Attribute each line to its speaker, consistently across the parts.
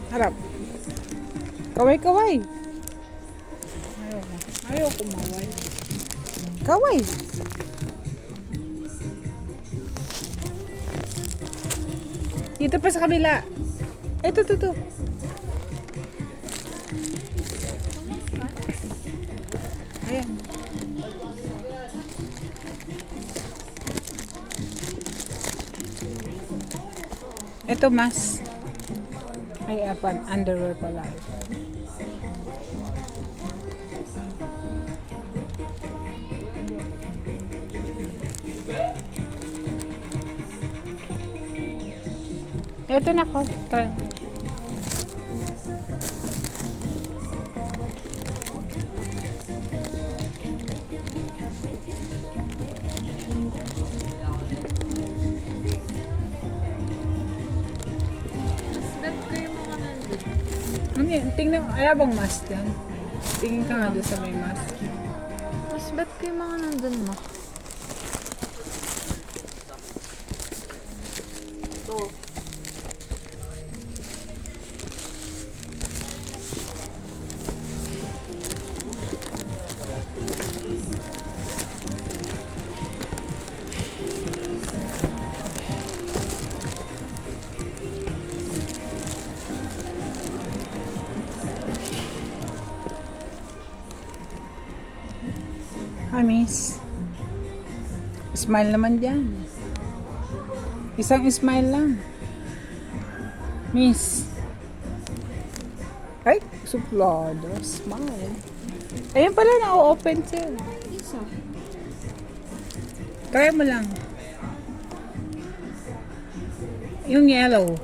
Speaker 1: Harap. Kaway, kaway. Ayoko maway. Kaway. Dito pa sa kabila. Ito. Ayan. Ito mas. Ay, apan. Underwear pala. Ito na ko. Try. Ano yan? Tingnan, ay bang mask yan? Tingin ka nga doon sa may mask.
Speaker 2: Mas ba't ko yung mga nandun mo?
Speaker 1: Hi, miss. Smile naman dyan. Isang smile lang. Miss. Ay, suplado. Smile. Ayun pala, na-open siya.
Speaker 2: Isa.
Speaker 1: Try mo lang. Yung yellow.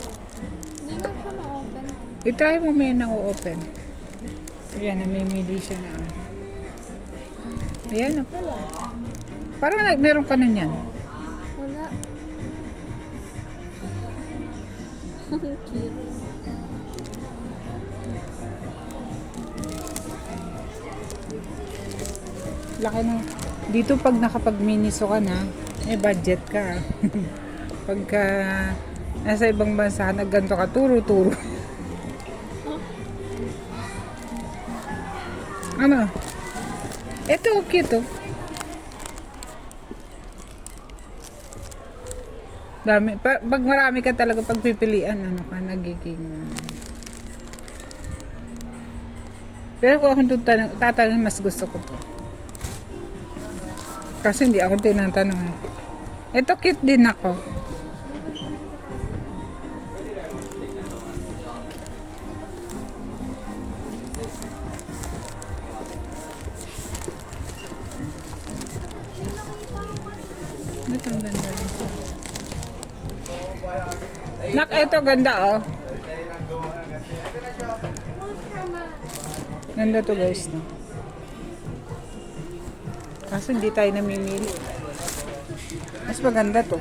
Speaker 2: Hindi na siya ma-open.
Speaker 1: I-try mo may na-open. Ayan, namimili siya na. Ayan na pala. Parang meron ka na yan.
Speaker 2: Wala. Cute.
Speaker 1: Laki na. Dito pag nakapag-miniso ka na, may budget ka. Pagka nasa ibang bansa, nagganto ka, turo-turo. Ano? Ito, cute oh. Dami. Pag marami ka talaga pagpipilian, ano ka, nagiging... Pero kung akong tatanong, mas gusto ko to. Kasi hindi ako tinatanong. Ito cute din ako. Ito ang ganda rin. Nak, ito ganda oh. Ganda to guys, no? Kaso hindi tayo namimili. Mas maganda to.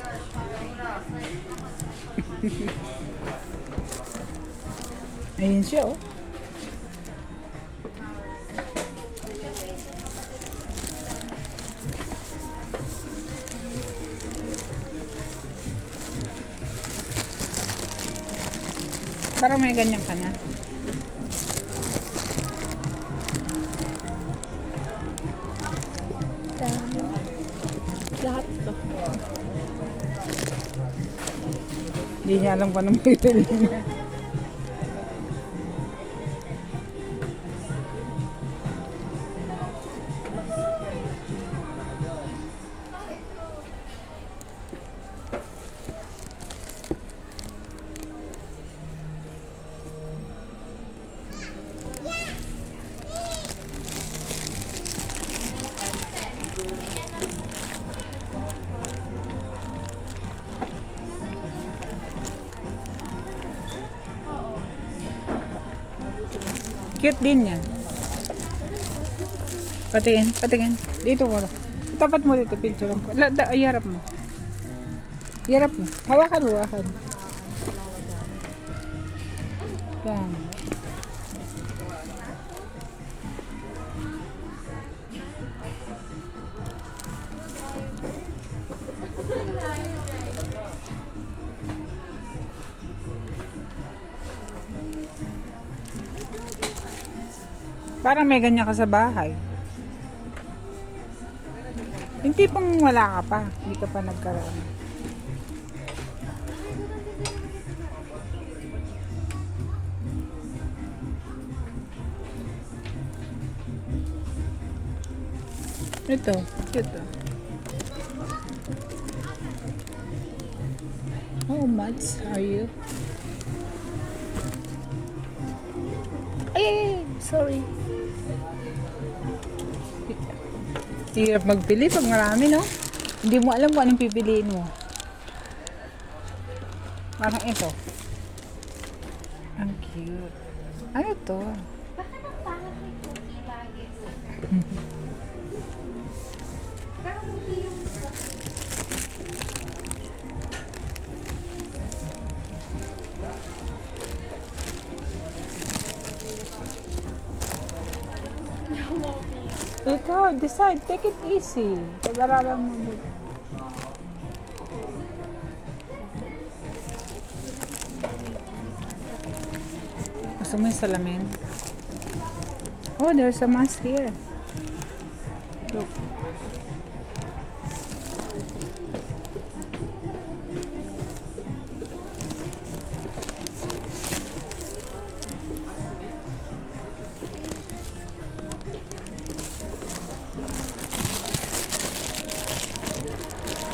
Speaker 1: Ayun siya oh. Parang may ganyan ka na.
Speaker 2: Lahat to.
Speaker 1: Hindi niya alam kung anong pipili niya. Cute din yan. Patingin. Dito ko. Tapat mo dito, picture ko. Iharap mo. Iharap mo. Hawakan. Yan. Parang may ganyan ka sa bahay. Hindi pang wala ka pa. Hindi ka pa nagkaroon. Ito. Ito. How much are you?
Speaker 2: Ay, sorry.
Speaker 1: Hirap magpili pag marami, no? Hindi mo alam kung anong pipiliin mo. Parang ito. Ang cute. Ano to?
Speaker 2: Bakit ang pangit may cookie lagi? Pero cookie yung...
Speaker 1: Ikaw, decide. Take it easy. Pag-aralan mo. Gusto mo yung salamin? Oh, there's a mask here. Look.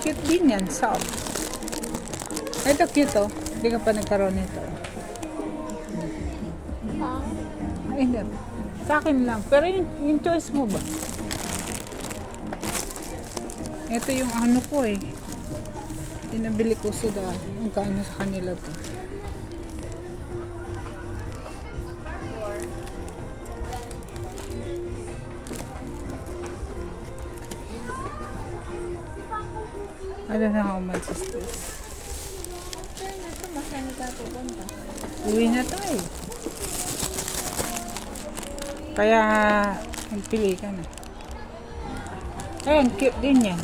Speaker 1: Cute din yan, soft. Ito cute oh. Hindi ka pa nagkaroon nito. Ay, hindi. Sa akin lang. Pero yung choice mo ba? Ito yung ano ko eh. Pinabili ko sila. Ang kaano sa kanila to. I don't know how much is this.
Speaker 2: Sure na ito, masaya tayo pupunta.
Speaker 1: Uwi na tayo. Kaya, magpili ka na. Ayun, cute din yan.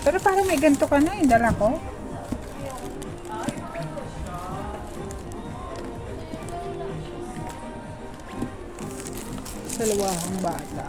Speaker 1: Pero parang may ganito ka na, yung dala ko. Salawahang bata.